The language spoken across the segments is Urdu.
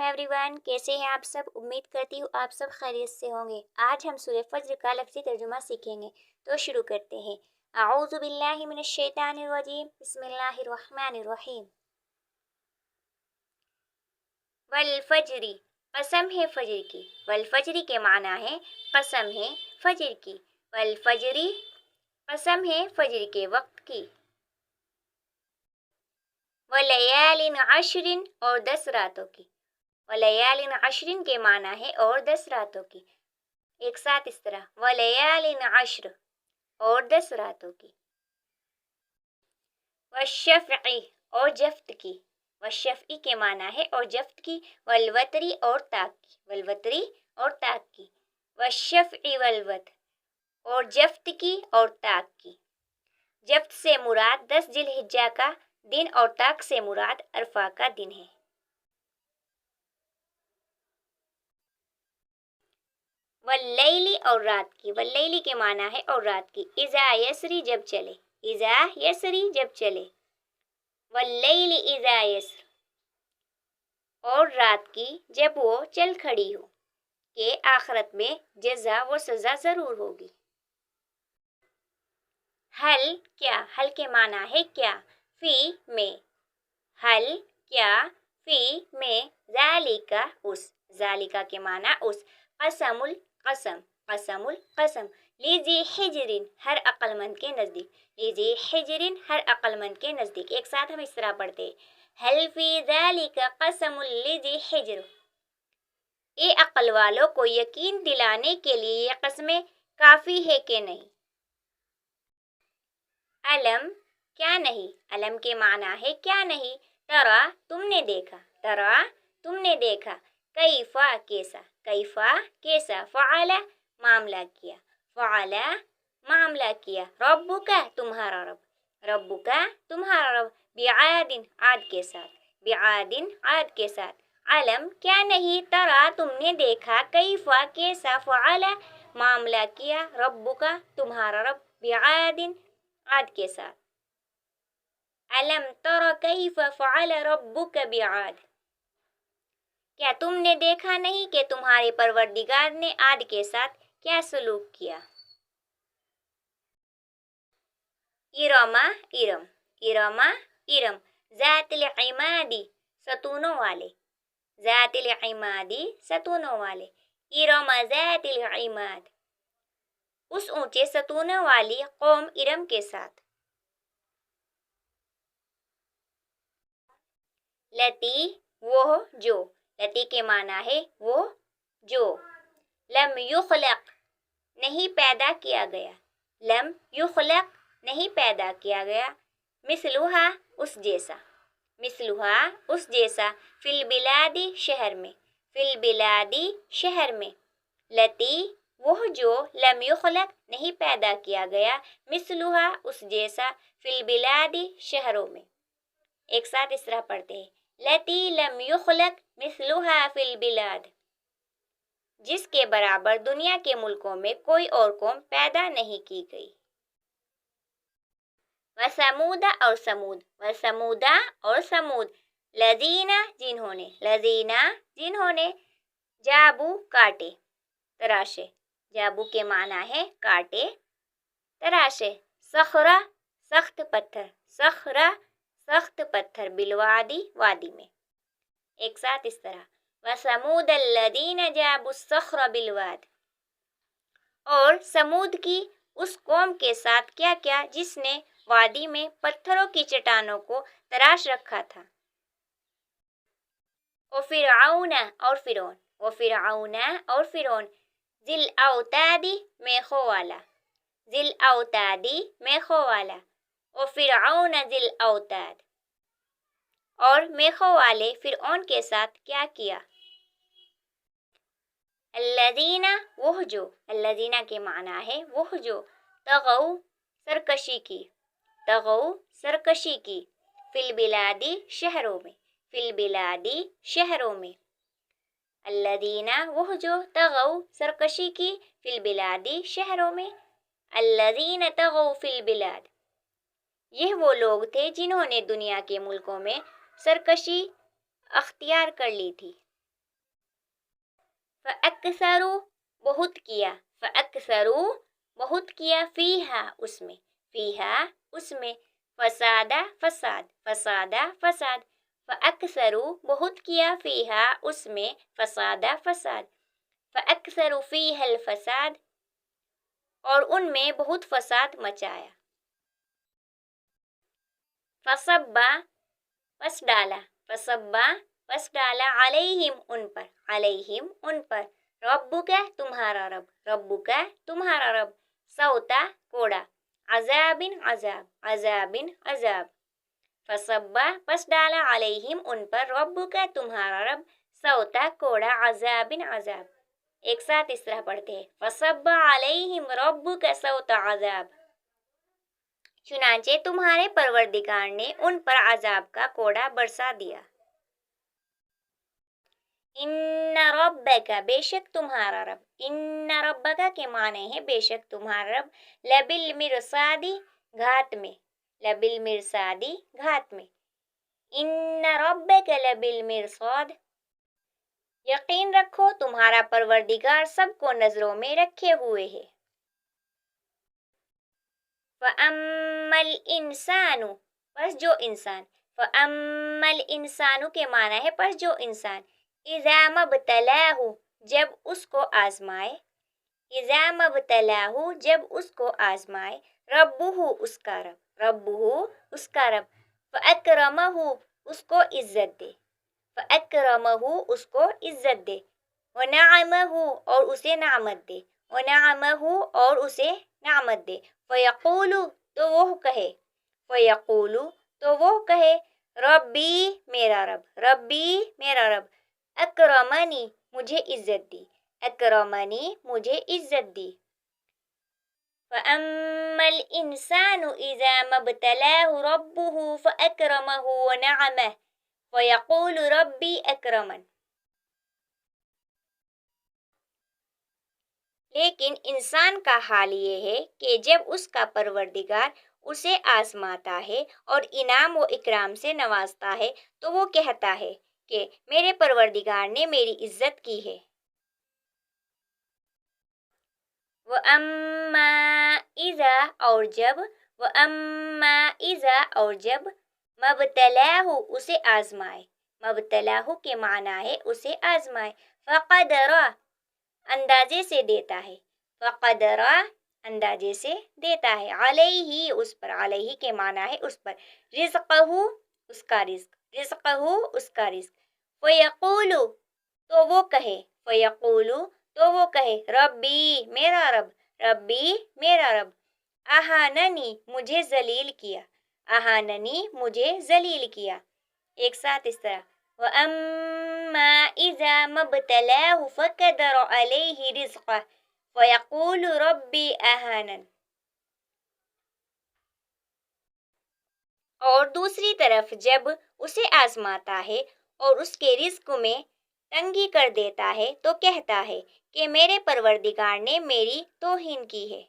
ایوری ون، کیسے ہیں آپ سب؟ امید کرتی ہوں آپ سب خیریت سے ہوں گے۔ آج ہم سورہ فجر کا لفظی ترجمہ سیکھیں گے، تو شروع کرتے ہیں۔ اعوذ باللہ من الشیطان الرجیم، بسم اللہ الرحمن الرحیم۔ والفجر، قسم ہے فجر کی۔ والفجر کے معنی ہے قسم ہے فجر کی۔ والفجر، قسم ہے فجر کے وقت کی۔ ولیال عشر، اور 10 راتوں کی۔ ولیال عشر کے معنی ہے اور 10 راتوں کی۔ ایک ساتھ اس طرح، ولیال عشر، اور 10 راتوں کی۔ والشفع، اور جفت کی۔ والشفع کے معنی ہے اور جفت کی۔ والوتری، اور تاک کی۔ والوتری، اور تاک کی۔ والشفع والوتر، اور جفت کی اور تاک کی۔ جفت سے مراد 10 ذی الحجہ کا دن اور تاک سے مراد عرفہ کا دن ہے۔ واللیل، اور رات کی۔ واللیل کے معنی ہے اور رات کی۔ اذا یسری، جب چلے۔ اذا یسری، جب چلے۔ واللیل اذا یسر، اور رات کی جب وہ چل کھڑی ہو، کہ آخرت میں جزا و سزا ضرور ہوگی۔ حل، کیا۔ حل کے معنی ہے کیا۔ فی، میں۔ حل، کیا۔ فی، میں۔ ذالکا، اس۔ ذالکا کے معنی اس۔ قسم القسم، قسم القسم۔ لذی حجر، ہر عقل مند کے نزدیک۔ لذی حجر، ہر عقل مند کے نزدیک۔ ایک ساتھ ہم اس طرح پڑھتے ہیں۔ حل فی ذالک قسم لذی حجر، اے عقل والوں کو یقین دلانے کے لیے یہ قسمیں کافی ہے کہ نہیں۔ علم، کیا نہیں۔ علم کے معنی ہے کیا نہیں۔ ترا، تم نے دیکھا۔ ترا، تم نے دیکھا۔ کیفا، کیسا۔ کیفا، کیسا۔ فعل، معاملہ کیا۔ فعل، معاملہ کیا۔ ربک، تمہارا رب۔ ربک، تمہارا رب۔ بعاد، عاد کے ساتھ۔ بعاد، عاد کے ساتھ۔ علم، کیا نہیں۔ ترا، تم نے دیکھا۔ کیفا، کیسا۔ فعل، معاملہ کیا۔ ربک، تمہارا رب۔ بعاد، عاد کے ساتھ۔ علم تر کیف فعل ربک بعاد، کیا تم نے دیکھا نہیں کہ تمہارے پروردگار نے عاد کے ساتھ کیا سلوک کیا۔ ارم، ارم۔ ارم، ارم۔ ذات العماد، ستونوں والے۔ ذات العماد، ستونوں والے۔ ارم ذات العماد، اس اونچے ستونوں والی قوم ارم کے ساتھ۔ لتی، وہ جو۔ لتی کے معنی ہے وہ جو۔ لم یخلق، نہیں پیدا کیا گیا۔ لم یخلق، نہیں پیدا کیا گیا۔ مثلھا، اس جیسا۔ مثلھا، اس جیسا۔ فی البلاد، شہر میں۔ فی البلاد، شہر میں۔ لتی، وہ جو لم یخلق، نہیں پیدا کیا گیا۔ مثلھا، اس جیسا۔ فی البلاد، شہروں میں۔ ایک ساتھ اس طرح پڑھتے ہیں۔ لتی لم یخلق مثلھا فی البلاد، جس کے برابر دنیا کے ملکوں میں کوئی اور قوم پیدا نہیں کی گئی۔ وثمود، اور سمود۔ وثمود، اور سمود۔ لذین، جنہوں نے۔ لذین، جنہوں نے۔ جابو، کاٹے، تراشے۔ جابو کے معنی ہے کاٹے، تراشے۔ صخرہ، سخت پتھر۔ صخرہ، سخت پتھر۔ بالوادی، وادی میں۔ ایک ساتھ اس طرح۔ وثمود الذین جابوا الصخر بالواد، اور سمود کی اس قوم کے ساتھ کیا کیا جس نے وادی میں پتھروں کی چٹانوں کو تراش رکھا تھا۔ وفرعون، اور فرعون۔ وفرعون، اور فرعون۔ ذی الاوتاد، میخوں والا۔ ذی الاوتاد، میخوں والا۔ وفرعون ذی الاوتاد، اور میخوں والے فرعون کے ساتھ کیا کیا۔ الذین، وہ جو۔ الذین کے معنی ہے وہ جو۔ طغوا، سرکشی کی۔ طغوا، سرکشی کی۔ فی البلاد، شہروں میں۔ فی البلاد، شہروں میں۔ الذین، وہ جو۔ طغوا، سرکشی کی۔ فی البلاد، شہروں میں۔ الذین طغوا فی البلاد، یہ وہ لوگ تھے جنہوں نے دنیا کے ملکوں میں سرکشی اختیار کر لی تھی۔ فَأَكْثَرُوا بہت کیا، فَأَكْثَرُوا بہت کیا، فیہا اس میں، فیہا اس میں، فسادہ فساد، فسادہ فساد، فَأَكْثَرُوا بہت کیا، فیہا اس میں، فسادہ فساد، فَأَكْثَرُوا فیہا الفساد اور ان میں بہت فساد مچایا، فصبا پس ڈالا، فصبا پس ڈالا، علیہم ان پر، علیہم ان پر، ربک تمہارا رب، ربک تمہارا رب، سوتا کوڑا، عذاب عذاب، عذاب عذاب، فصبا پس ڈالا، علیہم ان پر، ربک تمہارا رب، سوتا کوڑا، عذاب عذاب۔ ایک ساتھ اس طرح پڑھتے ہیں، فصب علیہم ربک سوط عذاب، چنانچہ تمہارے پروردگار نے ان پر عذاب کا کوڑا برسا دیا۔ ان ربک بے شک تمہارا رب، ان ربک کے معنی ہے بے شک تمہارا رب، لبالمرصاد گھات میں، لبالمرصاد گھات میں، ان ربک لبالمرصاد یقین رکھو تمہارا پروردگار سب کو نظروں میں رکھے ہوئے ہے۔ فَأَمَّا الْإِنسَانُ پس جو انسان، فَأَمَّا الْإِنسَانُ کے معنی ہے پس جو انسان، اِذَا مَبْتَلَاهُ جب اس کو آزمائے، اِذَا مَبْتَلَاهُ جب اس کو آزمائے، رَبُّهُ اس کا رب، رَبُّهُ اس کا رب، فَأَكْرَمَهُ اس کو عزت دے، فَأَكْرَمَهُ اس کو عزت دے، وَنَعَمَهُ اور اسے نعمت دے، وَنَعَمَهُ اور اسے نعمت دے، فَيَقُولُ تو وہ کہے، فَيَقُولُ تو وہ کہے، ربی میرا رب، ربی میرا رب، اکرمنی مجھے عزت دی، اکرمنی مجھے عزت دی۔ فَأَمَّا الْإِنسَانُ إِذَا مَا ابْتَلَاهُ رَبُّهُ فَأَكْرَمَهُ وَنَعَمَهُ فَيَقُولُ رَبِّي أَكْرَمَنِ، لیکن انسان کا حال یہ ہے کہ جب اس کا پروردگار اسے آزماتا ہے اور انعام و اکرام سے نوازتا ہے تو وہ کہتا ہے کہ میرے پروردگار نے میری عزت کی ہے۔ وَأَمَّا إِذَا اور جب، وَأَمَّا إِذَا اور جب، مَبْتَلَاهُ اسے آزمائے، مَبْتَلَاهُ کے معنی ہے اسے آزمائے، فَقَدَرَ اندازے سے دیتا ہے، فَقَدَرَ اندازے سے دیتا ہے، علیہ اس پر، علیہ کے معنی ہے اس پر، رزقہ اس کا رزق، رزقہ اس کا رزق، فَيَقُولُ تو وہ کہے، فَيَقُولُ تو وہ کہے، ربی میرا رب، ربی میرا رب، اہاننی مجھے ذلیل کیا، اہاننی مجھے ذلیل کیا۔ ایک ساتھ اس طرح، وَأَمَّا إِذَا مَا ابْتَلَاهُ فَقَدَرَ عَلَيْهِ رِزْقَهُ فَيَقُولُ رَبِّي أَهَانَنِ۔ اور دوسری طرف جب اسے آزماتا ہے اور اس کے رزق میں تنگی کر دیتا ہے تو کہتا ہے کہ میرے پروردگار نے میری توہین کی ہے۔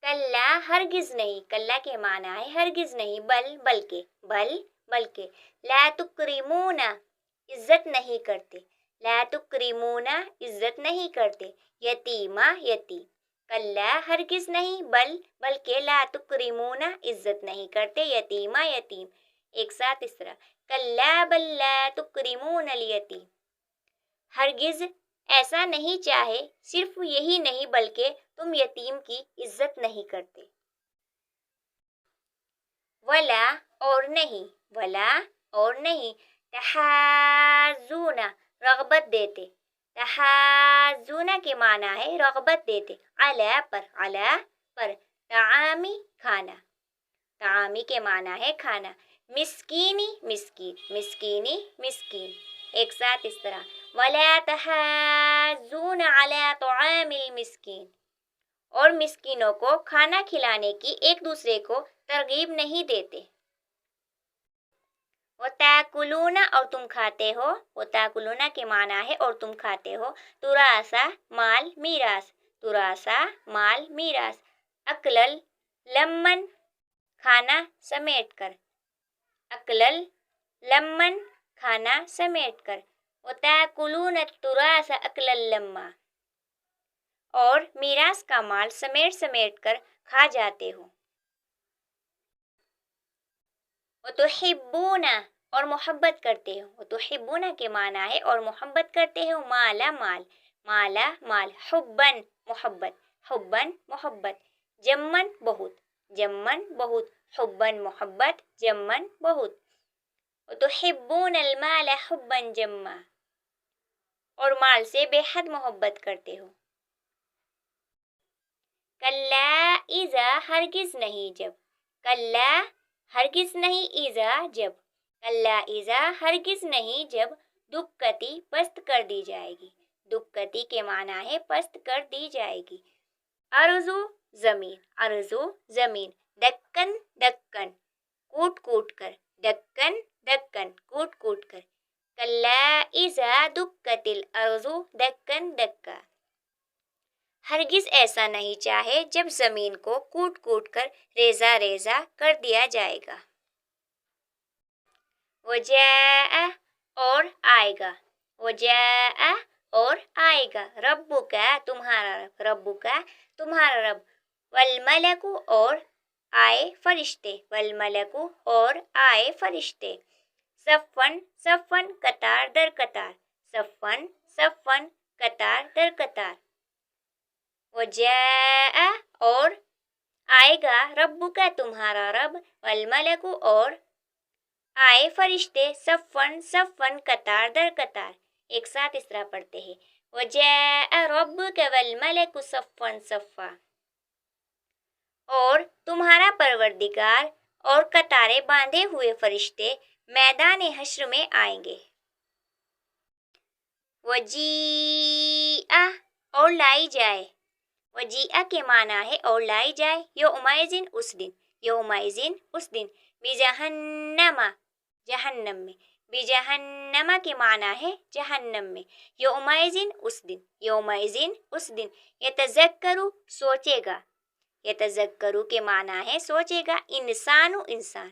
کلا ہرگز نہیں، کلا کے معنی ہے ہرگز نہیں، بل بلکہ، بل بلکہ، لا تکرمون عزت نہیں کرتے، لا تکرمون عزت نہیں کرتے، یتیمہ یتیم، کلا ہرگز نہیں، بل بلکہ، لا تکرمون عزت نہیں کرتے، یتیمہ یتیم۔ ایک ساتھ اس طرح، کلا بل لا تکرمون الیتیم، ہرگز ایسا نہیں چاہے، صرف یہی نہیں بلکہ تم یتیم کی عزت نہیں کرتے۔ ولا اور نہیں، ولا اور نہیں، تحاضون رغبت دیتے، تحاضون کے معنی ہے رغبت دیتے، علی پر، علی پر، طعامی کھانا، طعامی کے معنی ہے کھانا، مسکینی مسکین، مسکینی مسکین۔ ایک ساتھ اس طرح، ولا تحاضون علی طعام المسکین، اور مسکینوں کو کھانا کھلانے کی ایک دوسرے کو ترغیب نہیں دیتے۔ وَتَأْكُلُونَ اور تم کھاتے ہو، وَتَأْكُلُونَ کے معنی ہے اور تم کھاتے ہو، تُرَاثَ مال میراث، تُرَاثَ مال میراث، اکلل لمن کھانا سمیٹ کر، اکلل لمن کھانا سمیٹ کر، وَتَأْكُلُونَ التُّرَاثَ أَكْلًا لَمًّا، اور میراث کا مال سمیٹ سمیٹ کر کھا جاتے ہو. وَتُحِبُّونَ، اور محبت کرتے ہو. وَتُحِبُّونَ کے معنی ہے اور محبت کرتے ہو مالا مال، مالا مال، حباً محبت، حباً محبت، جمن بہت، جمن بہت، حباً محبت، جمن بہت. وَتُحِبُّونَ الْمَالَ حُبًّا جَمًّا، اور مال سے بے حد محبت کرتے ہو. کلا اذا، ہرگز نہیں جب، کلا ہرگز نہیں اذا جب، کلا اذا ہرگز نہیں جب، دکتی پست کر دی جائے گی. دکتی کے معنی ہے پست کر دی جائے گی. ارضو زمین، ارضو زمین، دکن دکن، کوٹ کوٹ کر، دکن دکن، کوٹ کوٹ کر. کلا اذا دکت الارض دکن دکا، ہرگز ایسا نہیں چاہے جب زمین کو کوٹ کوٹ کر ریزہ ریزہ کر دیا جائے گا. وجاء، اور آئے گا، وجاء اور آئے گا، ربک تمہارا رب، ربک تمہارا رب، والملک اور آئے فرشتے، والملک اور آئے فرشتے، صفن صفن قطار در قطار، صفن صفن قطار در قطار. وجاء اور آئے گا، ربک تمہارا رب، والملک اور آئے فرشتے، صفن صفن قطار در قطار. ایک ساتھ اس طرح پڑھتے ہیں، وجاء ربک والملک صفن صفا، اور تمہارا پروردگار اور قطاریں باندھے ہوئے فرشتے میدان حشر میں آئیں گے. وجیء، اور لائی جائے، وجیء کے معنی ہے اور لائی جائے، یومئذ اس دن، یومئذ اس دن، بجہنم جہنم میں، بجہنم کے معنی ہے جہنم میں، یومئذ اس دن، یومئذ اس دن، یتذکر سوچے گا، یتذکر کے معنی ہے سوچے گا، انسان انسان،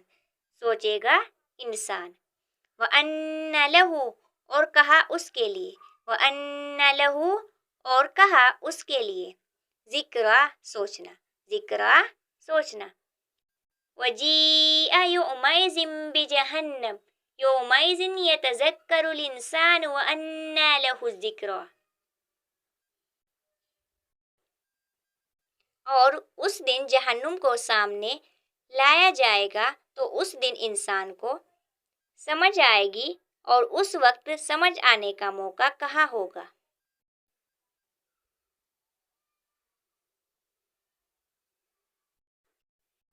سوچے گا انسان. وَأَنَّ لَهُ، اور کہا اس کے لیے، وَأَنَّ لَهُ اور کہا اس کے لیے، ذکرہ سوچنا، ذکرہ سوچنا. وجیء یومئذ بجہنم یومئذ یتذکر الانسان وأنى له الذکریٰ، اور اس دن جہنم کو سامنے لایا جائے گا تو اس دن انسان کو سمجھ آئے گی، اور اس وقت سمجھ آنے کا موقع کہاں ہوگا.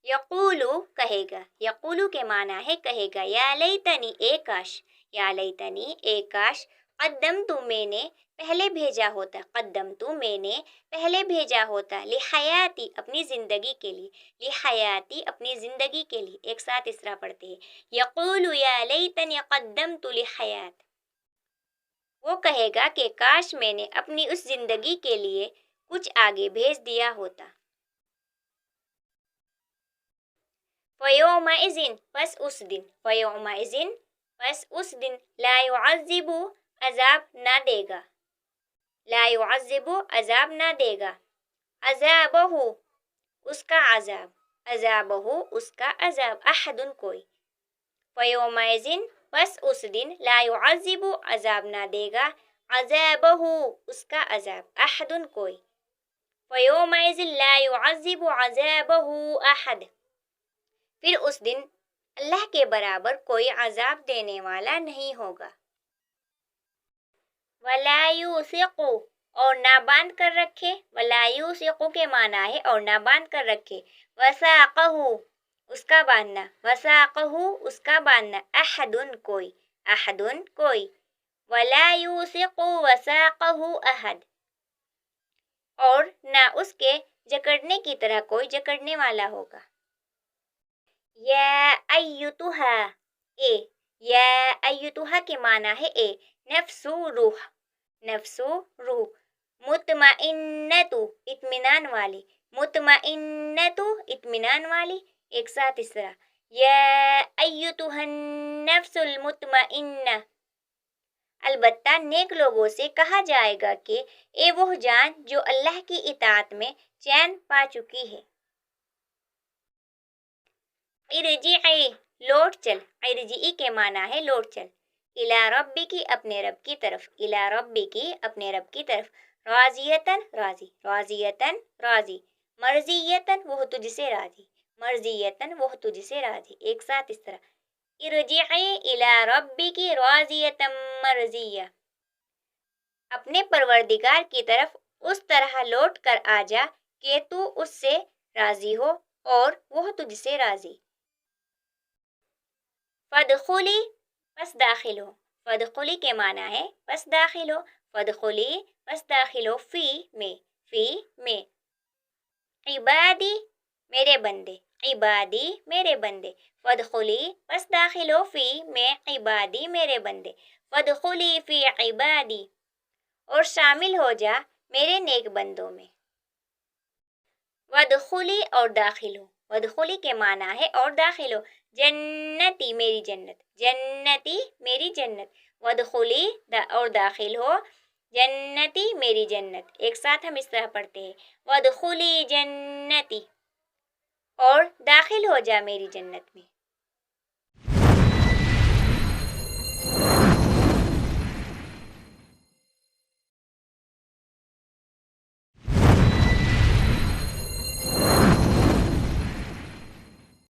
یقولو کہے گا، یقولو کے معنی ہے کہے گا، یا لیتنی اے کاش، یا لیتنی اے کاش، قدمت میں نے پہلے بھیجا ہوتا، قدمت میں نے پہلے بھیجا ہوتا، لحیاتی اپنی زندگی کے لیے، لحیاتی اپنی زندگی کے لیے. ایک ساتھ اس طرح پڑھتے ہیں، یقول یا لیتنی قدمت لحیات، وہ کہے گا کہ کاش میں نے اپنی اس زندگی کے لیے کچھ آگے بھیج دیا ہوتا. فَيَوْمَئِذٍ پس اس دن، فَيَوْمَئِذٍ پس اس دن، لا يعذب عذاب نہ دے گا، لا يعذب عذاب نہ دے گا، عذابہ اس کا عذاب، عذابہ اس کا عذاب، احد کوئی. فَيَوْمَئِذٍ پس اس دن، لا يعذب عذاب نہ دے گا، عذابہ اس کا عذاب، احد کوئی. فَيَوْمَئِذٍ لا يعذب عذابہ احد، پھر اس دن اللہ کے برابر کوئی عذاب دینے والا نہیں ہوگا. وَلَا يُوثِقُ اور نہ باندھ کر رکھے، وَلَا يُوثِقُ کے معنی ہے اور نہ باندھ کر رکھے، وَثَاقَهُ اس کا باندھنا، وَثَاقَهُ اس کا باندھنا، احد کوئی، احد کوئی. وَلَا يُوثِقُ وَثَاقَهُ احد، اور نہ اس کے جکڑنے کی طرح کوئی جکڑنے والا ہوگا. یا ایتھا اے، یا ایتھا کے معنی ہے اے، نفس روح، نفس روح، مطمئنۃ اطمینان والی، مطمئنۃ اطمینان والی. ایک ساتھ اس طرح، یا ایتھا النفس المطمئنہ، البتہ نیک لوگوں سے کہا جائے گا کہ اے وہ جان جو اللہ کی اطاعت میں چین پا چکی ہے۔ ارجعی لوٹ چل، ارجعی کے معنی ہے لوٹ چل، الی ربی کی اپنے رب کی طرف، الی ربی کی اپنے رب کی طرف، راضیتن راضی، راضیتن راضی، مرضیتن وہ تجھ سے راضی، مرضیتن وہ تجھ سے راضی، ایک ساتھ اس طرح، ارجعی الی ربی کی راضیتن مرضیہ، اپنے پروردگار کی طرف اس طرح لوٹ کر آ جا کہ تو اس سے راضی ہو اور وہ تجھ سے راضی۔ فدخلی پس داخل ہو، فدخلی کے معنی ہے پس داخل ہو، فدخلی پس داخل ہو، فی میں، عبادی میرے بندے، عبادی میرے بندے، فدخلی پس داخل ہو، فی میں، عبادی میرے بندے، فدخلی فی عبادی اور شامل ہو جا میرے نیک بندوں میں۔ ودخلی اور داخل ہو، ودخلی کے معنی ہے اور داخل ہو، جنتی میری جنت، جنتی میری جنت، ودخلی اور داخل ہو، جنتی میری جنت، ایک ساتھ ہم اس طرح پڑھتے ہیں، ودخلی جنتی اور داخل ہو جا میری جنت میں۔